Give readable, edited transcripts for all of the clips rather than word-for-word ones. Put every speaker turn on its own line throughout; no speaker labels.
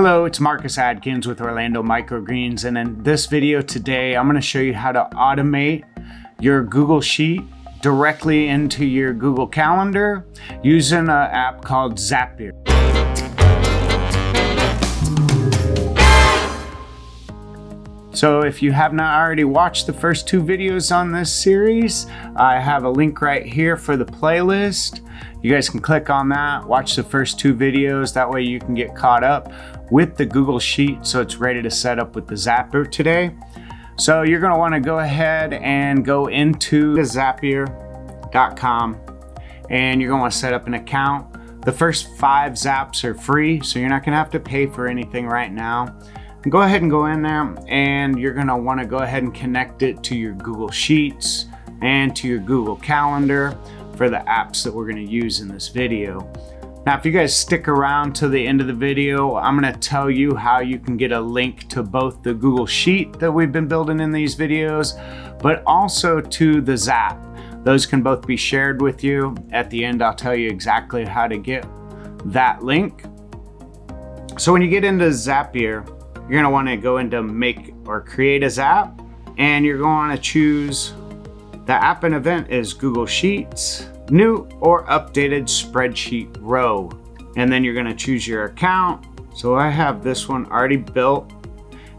Hello, it's Marcus Adkins with Orlando Microgreens, and in this video today, I'm going to show you how to automate your Google Sheet directly into your Google Calendar using an app called Zapier. So if you have not already watched the first two videos on this series, I have a link right here for the playlist. You guys can click on that, watch the first two videos. That way you can get caught up with the Google Sheet so it's ready to set up with the Zapier today. So you're going to want to go ahead and go into Zapier.com and you're going to want to set up an account. The first 5 Zaps are free, so you're not going to have to pay for anything right now. Go ahead and go in there and you're going to want to go ahead and connect it to your Google Sheets and to your Google Calendar for the apps that we're going to use in this video. Now, if you guys stick around to the end of the video, I'm going to tell you how you can get a link to both the Google Sheet that we've been building in these videos, but also to the Zap. Those can both be shared with you. At the end, I'll tell you exactly how to get that link. So when you get into Zapier, you're going to want to go into make or create a Zap, and you're going to choose the app and event is Google Sheets, new or updated spreadsheet row. And then you're going to choose your account. So I have this one already built.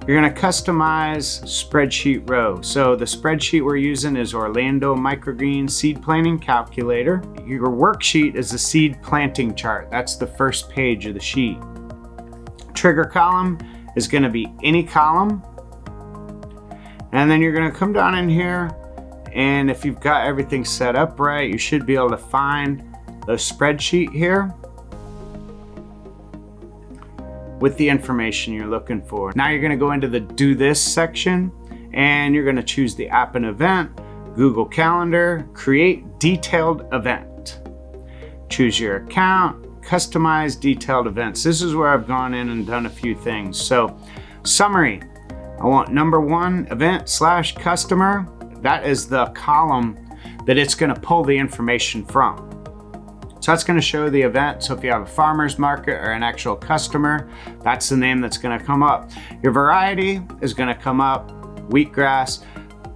You're going to customize spreadsheet row. So the spreadsheet we're using is Orlando Microgreens Seed Planting Calculator. Your worksheet is the seed planting chart. That's the first page of the sheet. Trigger column is going to be any column. And then you're going to come down in here, and if you've got everything set up right, you should be able to find the spreadsheet here with the information you're looking for. Now you're going to go into the do this section and you're going to choose the app and event, Google Calendar, create detailed event. Choose your account, customize detailed events. This is where I've gone in and done a few things. So summary, I want number 1 event/customer. That is the column that it's going to pull the information from. So that's going to show the event. So if you have a farmer's market or an actual customer, that's the name that's going to come up. Your variety is going to come up, wheatgrass.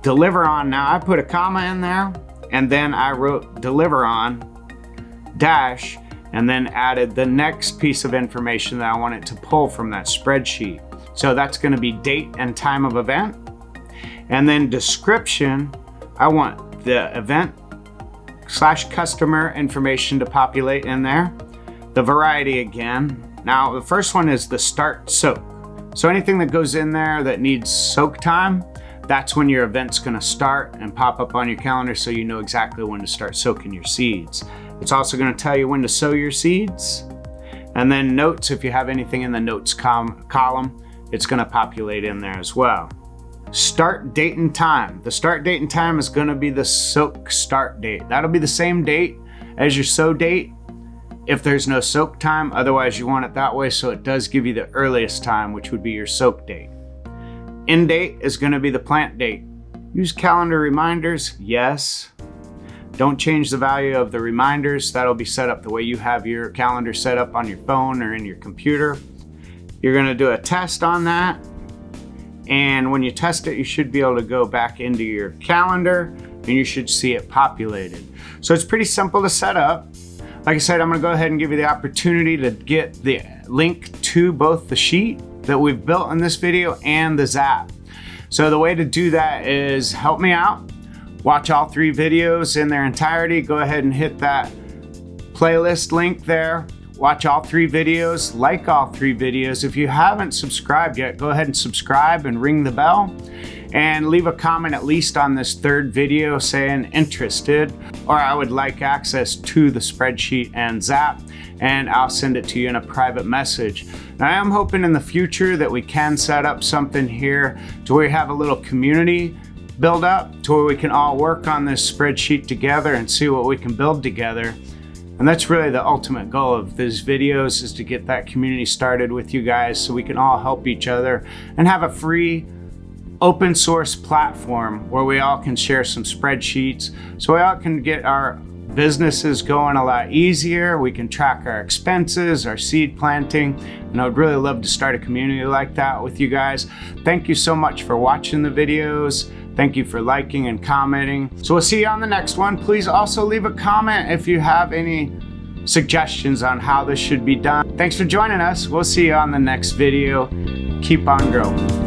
Deliver on, now I put a comma in there and then I wrote deliver on dash and then added the next piece of information that I want it to pull from that spreadsheet. So that's going to be date and time of event. And then description, I want the event/customer information to populate in there. The variety again. Now the first one is the start soak. So anything that goes in there that needs soak time, that's when your event's going to start and pop up on your calendar so you know exactly when to start soaking your seeds. It's also going to tell you when to sow your seeds. And then notes, if you have anything in the notes column, it's going to populate in there as well. Start date and time. The start date and time is going to be the soak start date. That'll be the same date as your sow date if there's no soak time. Otherwise, you want it that way so it does give you the earliest time, which would be your soak date. End date is going to be the plant date. Use calendar reminders. Yes. Don't change the value of the reminders. That'll be set up the way you have your calendar set up on your phone or in your computer. You're going to do a test on that. And when you test it, you should be able to go back into your calendar and you should see it populated. So it's pretty simple to set up. Like I said, I'm going to go ahead and give you the opportunity to get the link to both the sheet that we've built in this video and the Zap. So the way to do that is help me out. Watch all 3 videos in their entirety. Go ahead and hit that playlist link there. Watch all 3 videos, like all 3 videos. If you haven't subscribed yet, go ahead and subscribe and ring the bell and leave a comment at least on this 3rd video saying interested, or I would like access to the spreadsheet and Zap, and I'll send it to you in a private message. Now, I am hoping in the future that we can set up something here to where we have a little community build up to where we can all work on this spreadsheet together and see what we can build together. And that's really the ultimate goal of these videos, is to get that community started with you guys so we can all help each other and have a free open source platform where we all can share some spreadsheets so we all can get our business is going a lot easier. We can track our expenses, our seed planting, and I would really love to start a community like that with you guys. Thank you so much for watching the videos. Thank you for liking and commenting. So we'll see you on the next one. Please also leave a comment if you have any suggestions on how this should be done. Thanks for joining us. We'll see you on the next video. Keep on growing.